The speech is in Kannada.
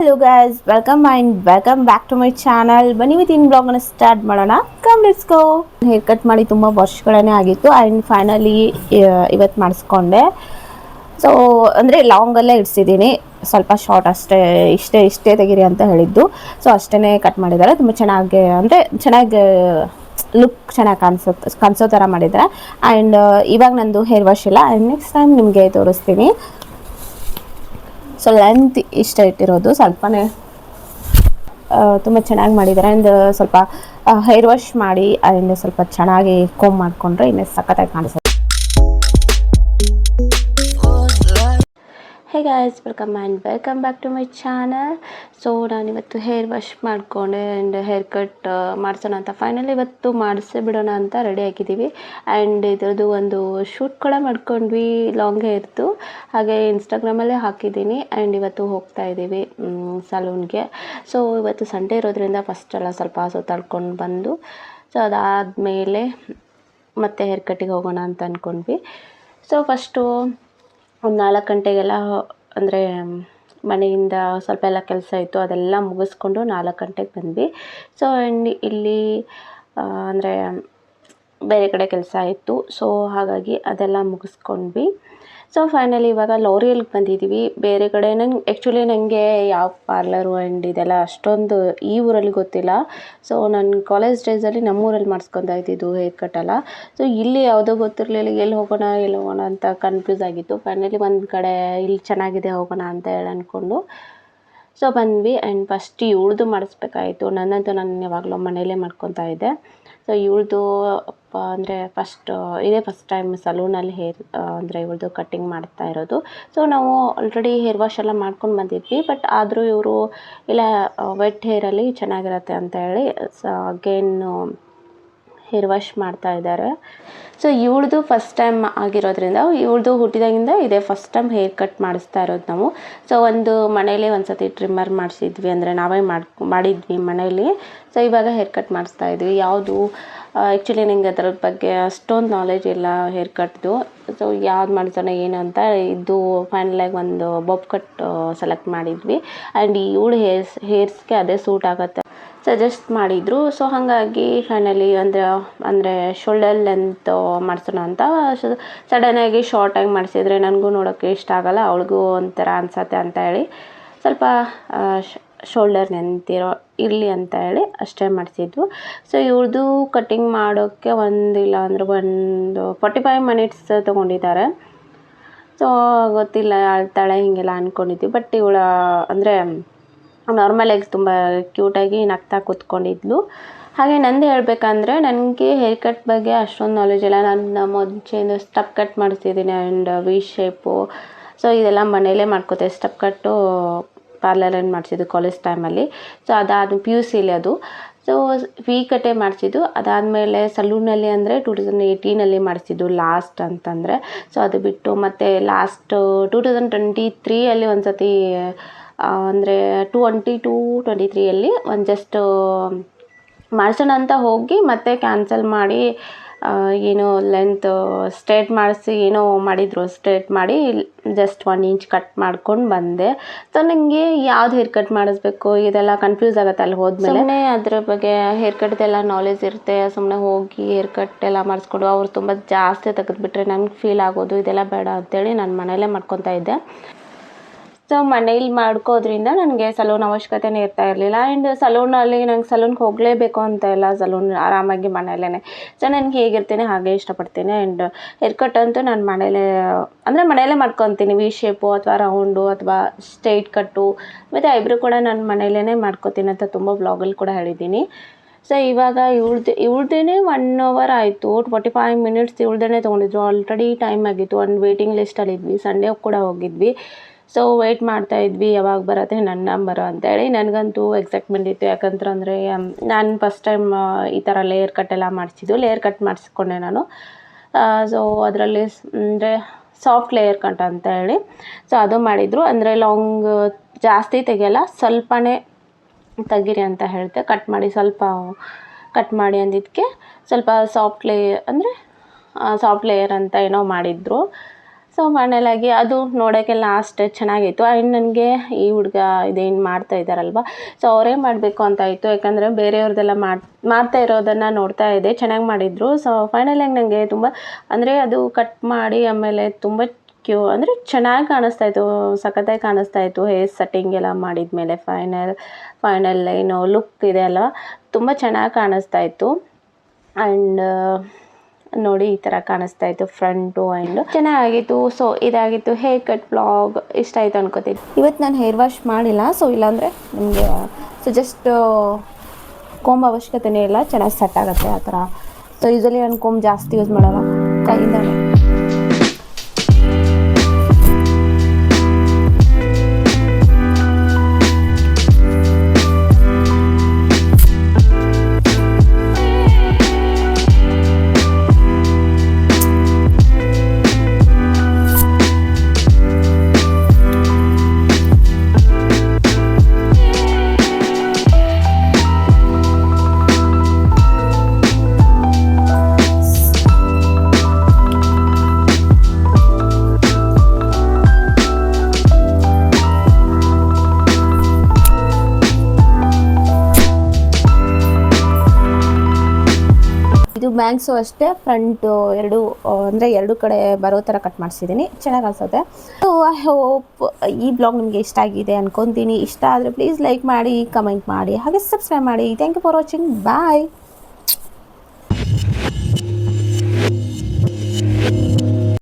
Hello guys, welcome back to my channel. ಬನ್ನಿ ಇವತ್ತಿನ ಬ್ಲಾಗ್ ಅನ್ನು ಸ್ಟಾರ್ಟ್ ಮಾಡೋಣ. Come let's go. Hair cut ಮಾಡಿ ತುಂಬಾ ವರ್ಷಗಳೇ ಆಗಿತ್ತು ಅಂಡ್ ಫೈನಲಿ ಇವತ್ತು ಮಾಡಿಸ್ಕೊಂಡೆ. ಸೊ ಅಂದರೆ ಲಾಂಗಲ್ಲೇ ಇಡ್ಸಿದ್ದೀನಿ, ಸ್ವಲ್ಪ ಶಾರ್ಟ್ ಇಷ್ಟೇ ತೆಗೀರಿ ಅಂತ ಹೇಳಿದ್ದು. ಸೊ ಅಷ್ಟೇ ಕಟ್ ಮಾಡಿದ್ದಾರೆ. ತುಂಬ ಚೆನ್ನಾಗಿ ಅಂದರೆ ಚೆನ್ನಾಗಿ ಲುಕ್ ಚೆನ್ನಾಗಿ ಕಾಣಿಸೋ ಥರ ಮಾಡಿದ್ದಾರೆ. ಆ್ಯಂಡ್ ಇವಾಗ ನಂದು ಹೇರ್ ವಾಶ್ ಇಲ್ಲ, ಆ್ಯಂಡ್ ನೆಕ್ಸ್ಟ್ ಟೈಮ್ ನಿಮಗೆ ತೋರಿಸ್ತೀನಿ. ಸೊ ಲೆಂತ್ ಇಷ್ಟ ಇಟ್ಟಿರೋದು, ಸ್ವಲ್ಪನೇ ತುಂಬ ಚೆನ್ನಾಗಿ ಮಾಡಿದ್ದಾರೆ. ಆ್ಯಂಡ್ ಸ್ವಲ್ಪ ಹೇರ್ ವಾಶ್ ಮಾಡಿ ಆ್ಯಂಡ್ ಸ್ವಲ್ಪ ಚೆನ್ನಾಗಿ ಕೋಮ್ ಮಾಡಿಕೊಂಡ್ರೆ ಇನ್ನೂ ಸಖತ್ತಾಗಿ ಕಾಣಿಸುತ್ತೆ. Hey guys, welcome back to my channel. So ನಾನಿವತ್ತು ಹೇರ್ ವಾಶ್ ಮಾಡಿಕೊಂಡೆ ಆ್ಯಂಡ್ ಹೇರ್ ಕಟ್ ಮಾಡಿಸೋಣ ಅಂತ ಫೈನಲಿ ಇವತ್ತು ಮಾಡಿಸೇ ಬಿಡೋಣ ಅಂತ ರೆಡಿ ಆಗಿದ್ದೀವಿ. ಆ್ಯಂಡ್ ಇದರದ್ದು ಒಂದು ಶೂಟ್ ಕೂಡ ಮಾಡ್ಕೊಂಡ್ವಿ, ಲಾಂಗ್ ಹೇರ್ದು. ಹಾಗೆ ಇನ್ಸ್ಟಾಗ್ರಾಮಲ್ಲೇ ಹಾಕಿದ್ದೀನಿ. ಆ್ಯಂಡ್ ಇವತ್ತು ಹೋಗ್ತಾ ಇದ್ದೀವಿ ಸಲೂನ್ಗೆ. ಸೊ ಇವತ್ತು ಸಂಡೇ ಇರೋದ್ರಿಂದ ಫಸ್ಟ್ ಎಲ್ಲ ಸ್ವಲ್ಪ ಸುತ್ತಾಡ್ಕೊಂಡು ಬಂದು, ಸೊ ಅದಾದಮೇಲೆ ಮತ್ತೆ ಹೇರ್ ಕಟ್ಟಿಗೆ ಹೋಗೋಣ ಅಂತ ಅಂದ್ಕೊಂಡ್ವಿ. ಸೊ ಫಸ್ಟು ಒಂದು 4 ಗಂಟೆಗೆಲ್ಲ ಅಂದರೆ ಮನೆಯಿಂದ ಸ್ವಲ್ಪ ಎಲ್ಲ ಕೆಲಸ ಇತ್ತು, ಅದೆಲ್ಲ ಮುಗಿಸ್ಕೊಂಡು 4 ಗಂಟೆಗೆ ಬಂದ್ವಿ. ಸೊ ಆ್ಯಂಡ್ ಇಲ್ಲಿ ಅಂದರೆ ಬೇರೆ ಕಡೆ ಕೆಲಸ ಇತ್ತು, ಸೊ ಹಾಗಾಗಿ ಅದೆಲ್ಲ ಮುಗಿಸ್ಕೊಂಡ್ವಿ. ಸೊ ಫೈನಲಿ ಇವಾಗ ಲೋರಿಯಲ್ಗೆ ಬಂದಿದ್ದೀವಿ. ಬೇರೆ ಕಡೆ ಆ್ಯಕ್ಚುಲಿ ನನಗೆ ಯಾವ ಪಾರ್ಲರು ಆ್ಯಂಡ್ ಇದೆಲ್ಲ ಅಷ್ಟೊಂದು ಈ ಊರಲ್ಲಿ ಗೊತ್ತಿಲ್ಲ. ಸೊ ನನ್ನ ಕಾಲೇಜ್ ಡೇಸಲ್ಲಿ ನಮ್ಮೂರಲ್ಲಿ ಮಾಡಿಸ್ಕೊತಾ ಇದ್ದಿದ್ದು ಹೇರ್ ಕಟ್ಟೆಲ್ಲ. ಸೊ ಇಲ್ಲಿ ಯಾವುದೋ ಗೊತ್ತಿರಲಿಲ್ಲ, ಎಲ್ಲಿ ಹೋಗೋಣ ಅಂತ ಕನ್ಫ್ಯೂಸ್ ಆಗಿತ್ತು. ಫೈನಲಿ ಒಂದು ಕಡೆ ಇಲ್ಲಿ ಚೆನ್ನಾಗಿದೆ ಹೋಗೋಣ ಅಂತ ಹೇಳಿ ಅಂದ್ಕೊಂಡು ಸೊ ಬಂದ್ವಿ. ಆ್ಯಂಡ್ ಫಸ್ಟ್ ಇವಳ್ದು ಮಾಡಿಸ್ಬೇಕಾಯಿತು. ನಾನು ಯಾವಾಗಲೂ ಮನೆಯಲ್ಲೇ ಮಾಡ್ಕೊತಾ ಇದ್ದೆ. ಸೊ ಇವಳ್ದು ಅಂದರೆ ಇದೇ ಫಸ್ಟ್ ಟೈಮ್ ಸಲೂನಲ್ಲಿ ಅಂದರೆ ಇವಳ್ದು ಕಟ್ಟಿಂಗ್ ಮಾಡ್ತಾ ಇರೋದು. ಸೊ ನಾವು ಆಲ್ರೆಡಿ ಹೇರ್ ವಾಶ್ ಎಲ್ಲ ಮಾಡ್ಕೊಂಡು ಬಂದಿದ್ವಿ, ಬಟ್ ಆದರೂ ಇವರು ಇಲ್ಲ ವೆಟ್ ಹೇರಲ್ಲಿ ಚೆನ್ನಾಗಿರತ್ತೆ ಅಂತ ಹೇಳಿ ಅಗೇನು ಹೇರ್ ವಾಶ್ ಮಾಡ್ತಾ ಇದ್ದಾರೆ. ಸೊ ಇವಳ್ದು ಫಸ್ಟ್ ಟೈಮ್ ಆಗಿರೋದ್ರಿಂದ ಇವಳ್ದು ಹುಟ್ಟಿದಾಗಿಂದ ಇದೇ ಫಸ್ಟ್ ಟೈಮ್ ಹೇರ್ ಕಟ್ ಮಾಡಿಸ್ತಾ ಇರೋದು ನಾವು. ಸೊ ಒಂದು ಮನೇಲಿ ಒಂದು ಸತಿ ಟ್ರಿಮ್ಮರ್ ಮಾಡಿಸಿದ್ವಿ, ಅಂದರೆ ನಾವೇ ಮಾಡಿದ್ವಿ ಮನೇಲಿ. ಸೊ ಇವಾಗ ಹೇರ್ ಕಟ್ ಮಾಡಿಸ್ತಾ ಇದ್ವಿ. ಯಾವುದು ಆ್ಯಕ್ಚುಲಿ ನನಗೆ ಅದರ ಬಗ್ಗೆ ಅಷ್ಟೊಂದು ನಾಲೆಜ್ ಇಲ್ಲ ಹೇರ್ ಕಟ್ದು. ಸೊ ಯಾವ್ದು ಮಾಡಿಸೋಣ ಏನು ಅಂತ ಇದು ಫೈನಲಾಗಿ ಒಂದು ಬಾಬ್ ಕಟ್ ಸೆಲೆಕ್ಟ್ ಮಾಡಿದ್ವಿ. ಆ್ಯಂಡ್ ಇವಳು ಹೇರ್ಸ್ಗೆ ಅದೇ ಸೂಟ್ ಆಗುತ್ತೆ ಸಜೆಸ್ಟ್ ಮಾಡಿದರು. ಸೊ ಹಾಗಾಗಿ ಫೈನಲಿ ಅಂದರೆ ಶೋಲ್ಡರ್ ಲೆಂತ್ ಮಾಡಿಸೋಣ ಅಂತ ಸಡನ್ನಾಗಿ ಶಾರ್ಟಾಗಿ ಮಾಡಿಸಿದ್ರೆ ನನಗೂ ನೋಡೋಕ್ಕೆ ಇಷ್ಟ ಆಗೋಲ್ಲ, ಅವಳಿಗೂ ಒಂಥರ ಅನ್ಸತ್ತೆ ಅಂತ ಹೇಳಿ ಸ್ವಲ್ಪ ಶೋಲ್ಡರ್ ಲೆಂತ್ ಇರಲಿ ಅಂತ ಹೇಳಿ ಅಷ್ಟೇ ಮಾಡಿಸಿದ್ವು. ಸೊ ಇವ್ರದ್ದು ಕಟ್ಟಿಂಗ್ ಮಾಡೋಕ್ಕೆ ಒಂದು 45 ಮಿನಿಟ್ಸ್ ತೊಗೊಂಡಿದ್ದಾರೆ. ಸೊ ಗೊತ್ತಿಲ್ಲ, ಅಳ್ತಾಳೆ ಹೀಗೆಲ್ಲ ಅಂದ್ಕೊಂಡಿದ್ವಿ. ಬಟ್ ಇವಳ ಅಂದರೆ ನಾರ್ಮಲಾಗಿ ತುಂಬ ಕ್ಯೂಟಾಗಿ ನಗ್ತಾ ಕೂತ್ಕೊಂಡಿದ್ಲು. ಹಾಗೆ ನಂದು ಹೇಳಬೇಕಂದ್ರೆ ನನಗೆ ಹೇರ್ ಕಟ್ ಬಗ್ಗೆ ಅಷ್ಟೊಂದು ನಾಲೆಜ್ ಇಲ್ಲ. ನಾನು ಮುಂಚೆಯಿಂದ ಸ್ಟಪ್ ಕಟ್ ಮಾಡಿಸಿದ್ದೀನಿ ಆ್ಯಂಡ್ ವಿ ಶೇಪು. ಸೊ ಇದೆಲ್ಲ ಮನೆಯಲ್ಲೇ ಮಾಡ್ಕೋತೆ. ಸ್ಟಪ್ ಕಟ್ಟು ಪಾರ್ಲರಲ್ಲಿ ಮಾಡಿಸಿದ್ದು ಕಾಲೇಜ್ ಟೈಮಲ್ಲಿ. ಸೊ ಅದಾದ PUCಲಿ ಅದು. ಸೊ ವಿ ಕಟ್ಟೇ ಮಾಡಿಸಿದ್ದು. ಅದಾದಮೇಲೆ ಸಲೂನಲ್ಲಿ ಅಂದರೆ 2018 ಮಾಡಿಸಿದ್ದು ಲಾಸ್ಟ್ ಅಂತಂದರೆ. ಸೊ ಅದು ಬಿಟ್ಟು ಮತ್ತು ಲಾಸ್ಟ್ 2023 ಒಂದು ಸತಿ ಅಂದರೆ 2022-23 ಒಂದು ಜಸ್ಟ್ ಮಾಡಿಸೋಣ ಅಂತ ಹೋಗಿ ಮತ್ತೆ ಕ್ಯಾನ್ಸಲ್ ಮಾಡಿ ಏನೋ ಲೆಂತ್ ಸ್ಟ್ರೇಟ್ ಮಾಡಿಸಿ ಏನೋ ಮಾಡಿದರು, ಸ್ಟ್ರೇಟ್ ಮಾಡಿ ಜಸ್ಟ್ 1 ಇಂಚ್ ಕಟ್ ಮಾಡ್ಕೊಂಡು ಬಂದೆ. ಸೊ ನನಗೆ ಯಾವ್ದು ಹೇರ್ ಕಟ್ ಮಾಡಿಸ್ಬೇಕು ಇದೆಲ್ಲ ಕನ್ಫ್ಯೂಸ್ ಆಗುತ್ತೆ ಅಲ್ಲಿ ಹೋದ್ಮೇಲೆ. ಸುಮ್ಮನೆ ಅದ್ರ ಬಗ್ಗೆ ಹೇರ್ ಕಟ್ದೆಲ್ಲ ನಾಲೆಜ್ ಇರುತ್ತೆ, ಸುಮ್ಮನೆ ಹೋಗಿ ಹೇರ್ ಕಟ್ ಎಲ್ಲ ಮಾಡಿಸ್ಕೊಂಡು ಅವ್ರು ತುಂಬ ಜಾಸ್ತಿ ತೆಗೆದುಬಿಟ್ರೆ ನನಗೆ ಫೀಲ್ ಆಗೋದು, ಇದೆಲ್ಲ ಬೇಡ ಅಂತೇಳಿ ನಾನು ಮನೆಯಲ್ಲೇ ಮಾಡ್ಕೊತಾ ಇದ್ದೆ. ಸೊ ಮನೇಲಿ ಮಾಡ್ಕೋದ್ರಿಂದ ನನಗೆ ಸಲೂನ್ ಅವಶ್ಯಕತೆನೇ ಇರ್ತಾ ಇರಲಿಲ್ಲ. ಆ್ಯಂಡ್ ಸಲೂನಲ್ಲಿ ನಂಗೆ ಸಲೂನ್ಗೆ ಹೋಗಲೇಬೇಕು ಅಂತ ಇಲ್ಲ, ಸಲೂನ್ ಆರಾಮಾಗಿ ಮನೆಯಲ್ಲೇ. ಸೊ ನನಗೆ ಹೇಗಿರ್ತೀನಿ ಹಾಗೆ ಇಷ್ಟಪಡ್ತೀನಿ. ಆ್ಯಂಡ್ ಹೇರ್ ಕಟ್ ಅಂತೂ ನಾನು ಮನೆಯಲ್ಲೇ ಮಾಡ್ಕೊತೀನಿ. ವಿ ಶೇಪು ಅಥವಾ ರೌಂಡು ಅಥವಾ ಸ್ಟ್ರೈಟ್ ಕಟ್ಟು ಮತ್ತು ಐಬ್ರೋ ಕೂಡ ನಾನು ಮನೆಯಲ್ಲೇ ಮಾಡ್ಕೊತೀನಿ ಅಂತ ತುಂಬ ಬ್ಲಾಗಲ್ಲಿ ಕೂಡ ಹೇಳಿದ್ದೀನಿ. ಸೊ ಇವಾಗ ಇವಳ್ದೇ 1 ಅವರ್ ಆಯಿತು, 45 ಮಿನಿಟ್ಸ್ ಇವಳ್ದೇ ತೊಗೊಂಡಿದ್ರು. ಆಲ್ರೆಡಿ ಟೈಮ್ ಆಗಿತ್ತು, ಒಂದು ವೇಟಿಂಗ್ ಲಿಸ್ಟಲ್ಲಿದ್ವಿ. ಸಂಡೇ ಕೂಡ ಹೋಗಿದ್ವಿ. ಸೊ ವೆಯ್ಟ್ ಮಾಡ್ತಾಯಿದ್ವಿ ಯಾವಾಗ ಬರುತ್ತೆ ನನ್ನ ನಂಬರು ಅಂತೇಳಿ. ನನಗಂತೂ ಎಕ್ಸೈಟ್ಮೆಂಟ್ ಇತ್ತು, ಯಾಕಂತಂದರೆ ನಾನು ಫಸ್ಟ್ ಟೈಮ್ ಈ ಥರ ಲೇಯರ್ ಕಟ್ ಎಲ್ಲ ಮಾಡಿಸಿದ್ದು. ಲೇಯರ್ ಕಟ್ ಮಾಡಿಸ್ಕೊಂಡೆ ನಾನು. ಸೊ ಅದರಲ್ಲಿ ಅಂದರೆ ಸಾಫ್ಟ್ ಲೇಯರ್ ಕಟ್ ಅಂತ ಹೇಳಿ ಸೊ ಅದು ಮಾಡಿದರು. ಅಂದರೆ ಲಾಂಗ್ ಜಾಸ್ತಿ ತೆಗೆಯಲ್ಲ, ಸ್ವಲ್ಪನೇ ತೆಗೀರಿ ಅಂತ ಹೇಳಿದೆ. ಸ್ವಲ್ಪ ಕಟ್ ಮಾಡಿ ಅಂದಿದ್ದಕ್ಕೆ ಸ್ವಲ್ಪ ಸಾಫ್ಟ್ ಲೇಯರ್ ಅಂತ ಏನೋ ಮಾಡಿದರು. ಸೊ ಫೈನಲಾಗಿ ಅದು ನೋಡೋಕ್ಕೆ ಲಾಸ್ಟ್ ಚೆನ್ನಾಗಿತ್ತು. ಆ್ಯಂಡ್ ನನಗೆ ಈ ಹುಡುಗ ಇದೇನು ಮಾಡ್ತಾ ಇದ್ದಾರಲ್ವ, ಸೊ ಅವರೇ ಮಾಡಬೇಕು ಅಂತ ಇತ್ತು. ಯಾಕಂದರೆ ಬೇರೆಯವ್ರದ್ದೆಲ್ಲ ಮಾಡ್ತಾ ಇರೋದನ್ನು ನೋಡ್ತಾ ಇದ್ದೆ, ಚೆನ್ನಾಗಿ ಮಾಡಿದರು. ಸೊ ಫೈನಲಾಗಿ ನನಗೆ ತುಂಬ ಅಂದರೆ ಅದು ಕಟ್ ಮಾಡಿ ಆಮೇಲೆ ತುಂಬ ಅಂದರೆ ಚೆನ್ನಾಗಿ ಕಾಣಿಸ್ತಾ ಇತ್ತು, ಸಖತ್ತಾಗಿ ಕಾಣಿಸ್ತಾ ಇತ್ತು. ಹೇರ್ ಸೆಟ್ಟಿಂಗ್ ಎಲ್ಲ ಮಾಡಿದ ಮೇಲೆ ಫೈನಲ್ ಏನು ಲುಕ್ ಇದೆ ಅಲ್ವ, ತುಂಬ ಚೆನ್ನಾಗಿ ಕಾಣಿಸ್ತಾ ಇತ್ತು. ಆ್ಯಂಡ್ ನೋಡಿ ಈ ಥರ ಕಾಣಿಸ್ತಾ ಇತ್ತು ಫ್ರಂಟು ಆ್ಯಂಡ್ ಚೆನ್ನಾಗಿತ್ತು. ಸೊ ಇದಾಗಿತ್ತು ಹೇರ್ ಕಟ್ ವ್ಲಾಗ್. ಇಷ್ಟ ಆಯಿತು ಅನ್ಕೋತೀನಿ. ಇವತ್ತು ನಾನು ಹೇರ್ ವಾಶ್ ಮಾಡಿಲ್ಲ, ಸೊ ಇಲ್ಲಾಂದರೆ ನಿಮಗೆ ಸೊ ಜಸ್ಟ್ ಕೋಂಬ್ ಅವಶ್ಯಕತೆಯೇ ಇಲ್ಲ, ಚೆನ್ನಾಗಿ ಸೆಟ್ ಆಗುತ್ತೆ ಆ ಥರ. ಸೊ ಯೂಸಲಿ ನಾನು ಕೋಂಬ್ ಜಾಸ್ತಿ ಯೂಸ್ ಮಾಡಲ್ಲ, ಕೈಯಿಂದನೇ. ಇದು ಬ್ಯಾಂಗ್ಸು ಅಷ್ಟೇ, ಫ್ರಂಟು ಎರಡು ಕಡೆ ಬರೋ ಥರ ಕಟ್ ಮಾಡಿಸಿದ್ದೀನಿ, ಚೆನ್ನಾಗಿ ಅನಿಸುತ್ತೆ. ಸೊ ಐ ಹೋಪ್ ಈ ಬ್ಲಾಗ್ ನಿಮಗೆ ಇಷ್ಟ ಆಗಿದೆ ಅನ್ಕೊತೀನಿ. ಇಷ್ಟ ಆದರೆ ಪ್ಲೀಸ್ ಲೈಕ್ ಮಾಡಿ, ಕಮೆಂಟ್ ಮಾಡಿ, ಹಾಗೆ ಸಬ್ಸ್ಕ್ರೈಬ್ ಮಾಡಿ. Thank you for watching. Bye.